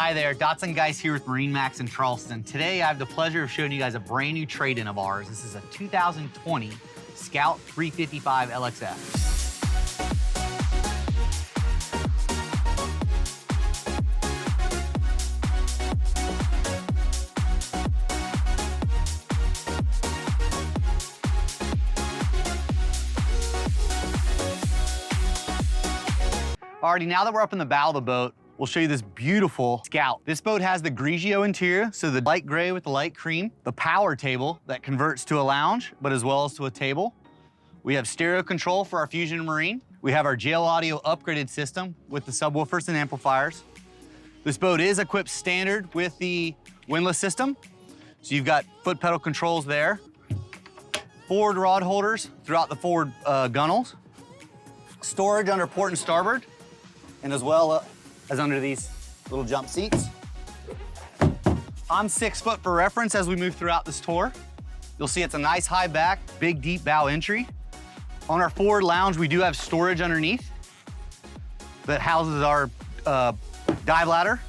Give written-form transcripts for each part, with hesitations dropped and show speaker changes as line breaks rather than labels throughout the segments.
Hi there, Dotson guys here with MarineMax in Charleston. Today I have the pleasure of showing you guys a brand new trade-in of ours. This is a 2020 Scout 355 LXF. Alrighty, now that we're up in the bow of the boat, we'll show you this beautiful Scout. This boat has the Grigio interior, so the light gray with the light cream, the power table that converts to a lounge, but as well as to a table. We have stereo control for our Fusion Marine. We have our JL Audio upgraded system with the subwoofers and amplifiers. This boat is equipped standard with the windlass system. So you've got foot pedal controls there. Forward rod holders throughout the forward gunnels. Storage under port and starboard, and as well as under these little jump seats. I'm 6 foot for reference as we move throughout this tour. You'll see it's a nice high back, big deep bow entry. On our forward lounge, we do have storage underneath that houses our dive ladder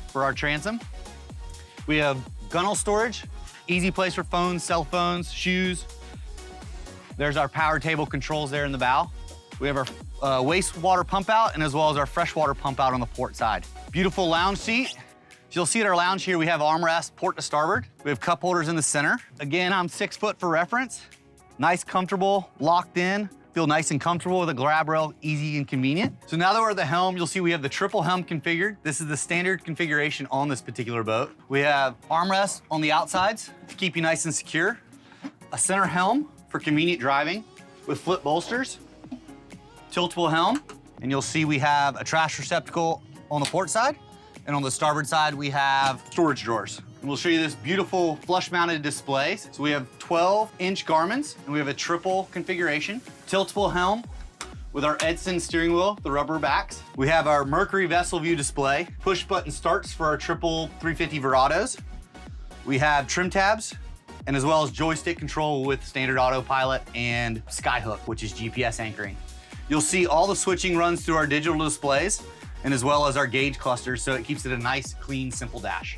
for our transom. We have gunnel storage, easy place for phones, cell phones, shoes. There's our power table controls there in the bow. We have our wastewater pump out and as well as our freshwater pump out on the port side. Beautiful lounge seat. So you'll see at our lounge here, we have armrest port to starboard. We have cup holders in the center. Again, I'm 6 foot for reference. Nice, comfortable, locked in. Feel nice and comfortable with a grab rail, easy and convenient. So now that we're at the helm, you'll see we have the triple helm configured. This is the standard configuration on this particular boat. We have armrests on the outsides to keep you nice and secure. A center helm for convenient driving with flip bolsters. Tiltable helm, and you'll see we have a trash receptacle on the port side, and on the starboard side we have storage drawers. And we'll show you this beautiful flush-mounted display. So we have 12-inch Garmins, and we have a triple configuration. Tiltable helm with our Edson steering wheel, the rubber backs. We have our Mercury vessel view display, push-button starts for our triple 350 Verados. We have trim tabs, and as well as joystick control with standard autopilot and Skyhook, which is GPS anchoring. You'll see all the switching runs through our digital displays and as well as our gauge clusters, so it keeps it a nice, clean, simple dash.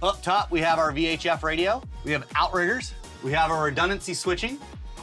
Up top, we have our VHF radio. We have outriggers. We have our redundancy switching,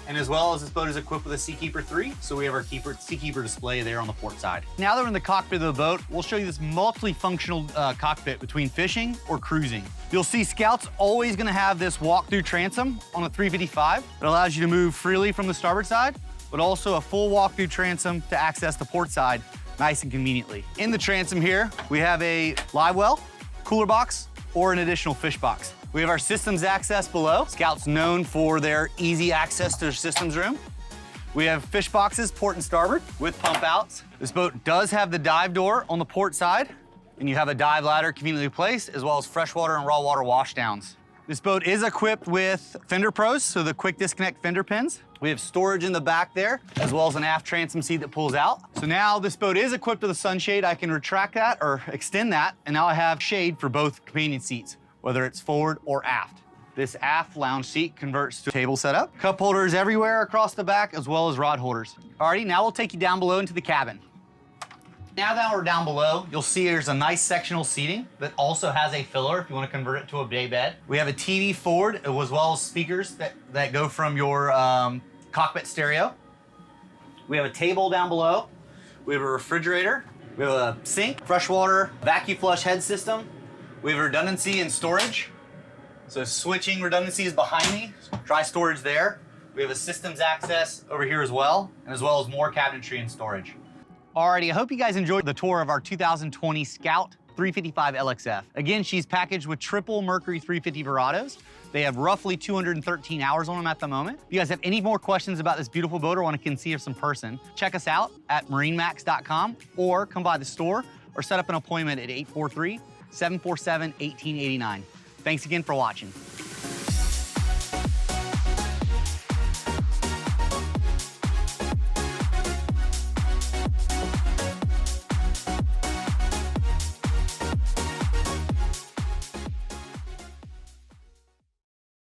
and as well as this boat is equipped with a Seakeeper 3, so we have our Seakeeper display there on the port side. Now that we're in the cockpit of the boat, we'll show you this multi-functional cockpit between fishing or cruising. You'll see Scout's always gonna have this walk-through transom on a 355. It allows you to move freely from the starboard side, but also a full walk-through transom to access the port side nice and conveniently. In the transom here, we have a live well, cooler box, or an additional fish box. We have our systems access below. Scout's known for their easy access to their systems room. We have fish boxes, port and starboard, with pump outs. This boat does have the dive door on the port side, and you have a dive ladder conveniently placed, as well as freshwater and raw water washdowns. This boat is equipped with fender pros, so the quick disconnect fender pins. We have storage in the back there, as well as an aft transom seat that pulls out. So now this boat is equipped with a sunshade. I can retract that or extend that, and now I have shade for both companion seats, whether it's forward or aft. This aft lounge seat converts to a table setup. Cup holders everywhere across the back, as well as rod holders. Alrighty, now we'll take you down below into the cabin. Now that we're down below, you'll see there's a nice sectional seating that also has a filler if you want to convert it to a day bed. We have a TV forward, as well as speakers that go from your cockpit stereo. We have a table down below. We have a refrigerator. We have a sink, freshwater, vacuum flush head system. We have redundancy and storage. So switching redundancy is behind me. Try storage there. We have a systems access over here as well as more cabinetry and storage. Alrighty, I hope you guys enjoyed the tour of our 2020 Scout 355 LXF. Again, she's packaged with triple Mercury 350 Verados. They have roughly 213 hours on them at the moment. If you guys have any more questions about this beautiful boat or want to see us in person, check us out at MarineMax.com or come by the store or set up an appointment at 843-747-1889. Thanks again for watching.